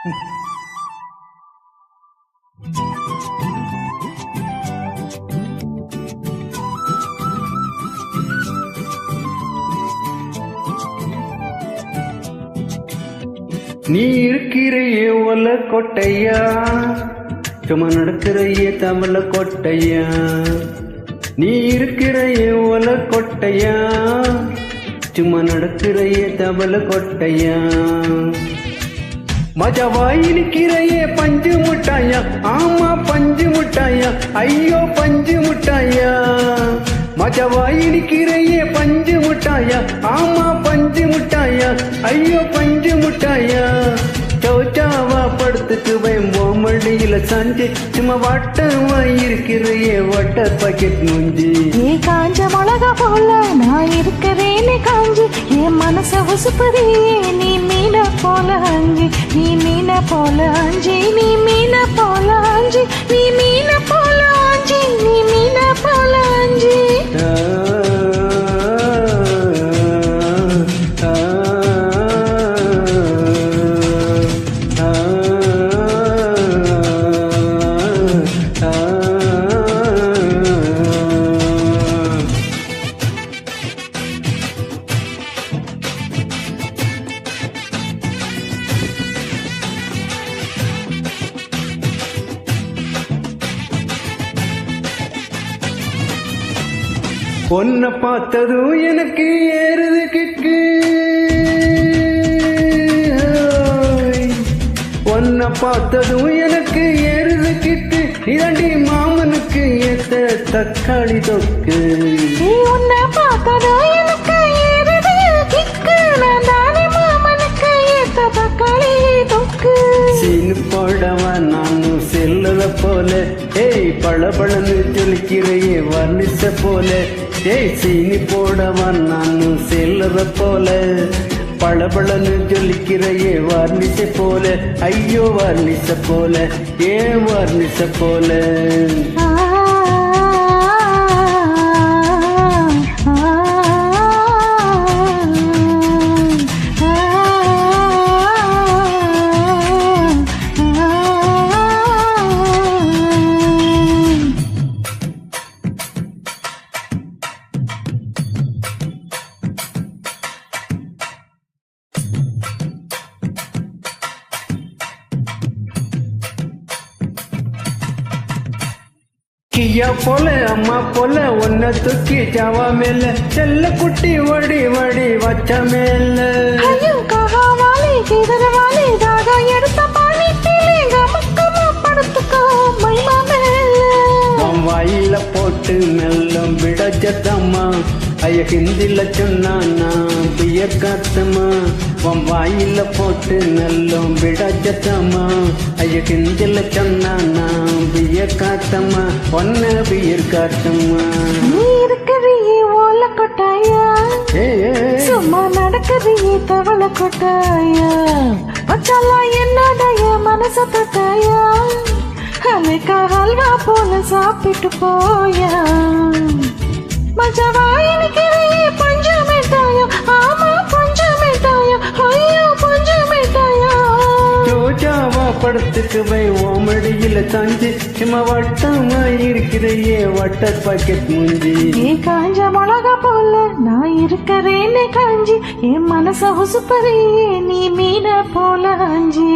நீ இருக்கிறையே ஒல கொட்டையா, சும்மா நடக்கிறையே தமிழ கொட்டையா. நீ இருக்கிறையே ஒல கொட்டையா, சும்மா நடக்கிறையே தமிழ கொட்டையா. மஜவாய் நிற்கிறையே பஞ்சு முட்டாயா, ஆமா பஞ்சு முட்டாயா, ஐயோ பஞ்சு முட்டாயா. மஜவாய் நிற்கிறையே பஞ்சு முட்டாயா, ஆமா பஞ்சு முட்டாயா, ஐயோ பஞ்சு முட்டாயா. சௌச்சாவா படுத்துக்கு மடியில சாஞ்சி சும்மா வட்டமா இருக்கிறையே வட்ட பாக்கெட் மூஞ்சி. ஏ காஞ்ச மிளகா போல நான் இருக்கிறேன்னு காஞ்சி என் மனச உசுப்பறியே நீ மீன போல அஞ்சி, நீ மீன போல அஞ்சி, நீ மீன போல அஞ்சி, நீ மீன போல அஞ்சி, நீ மீன போல அஞ்சி. பொன்ன பார்த்ததும் எனக்கு ஏறுது கிக்கு, பொன்ன பார்த்ததும் எனக்கு ஏறுது கிக்கு. இதண்டி மாமனுக்கு ஏத்த தக்காளி தொக்கு. உன்னை பார்த்ததும் எனக்கு ஏறுது கிக்கு, நான் தானே மாமனுக்கு ஏத்த தக்காளி தொக்கு. சீனு போடவா நானும் செல்லுத போல, ஏய் பழபழன்னு ஜொலிக்கிறையே வர்ணிச்ச போல. ஏய் சீனி போடவா நானும் செல்லுத போல, பழபழன்னு ஜொலிக்கிறையே வர்ணிச்ச போல, ஐயோ வர்ணிச்ச போல, ஏன் வர்ணிச்ச போல. கியா போல அம்மா போல ஒன்ன தூக்கி ஜாவா மேல, செல்ல குட்டி வடி வடி வச்ச மேல. ஐயோ கஹாவாலே கிதரவாலே தாகா எடுத்த பானி பீலே கமக்கமா படுத்துக்கோ மைமா மேல. வாயில போட்டு மெல்லம் விடச்சத்தம்மா, ஐய ஹிந்தில சொன்னா பிய காத்தம்மா. வாயில போட்டு நல்லம் விடச்சத்தம்மா, ஐய ஹிந்தில சொன்னா பிய காத்தம்மா, ஒன்ன பியர் காத்தம்மா. நீ இருக்கிறியே ஓல கொட்டாயா, சும்மா நடக்கிறியே தவள கொட்டாயா. பச்சாலா என்னோடைய மனச தொட்டாயா, அன்னைக்கா ஹல்வா போல சாப்பிட்டு போயா. மஜவாய் நிற்கிறையே பஞ்சு மிட்டாயா, ஆமா பஞ்சு மிட்டாயா, ஐயோ பஞ்சு மிட்டாயா. சோஜாவா படத்துக்கு மடியில சாஞ்சி சும்மா வட்டமா இருக்கிறையே வட்ட பாக்கெட் மூஞ்சி. ஏ காஞ்ச மிளகா போல நான் இருக்கிறேன்னு காஞ்சி என் மனச உசுப்பறியே நீ மீன போல அஞ்சி.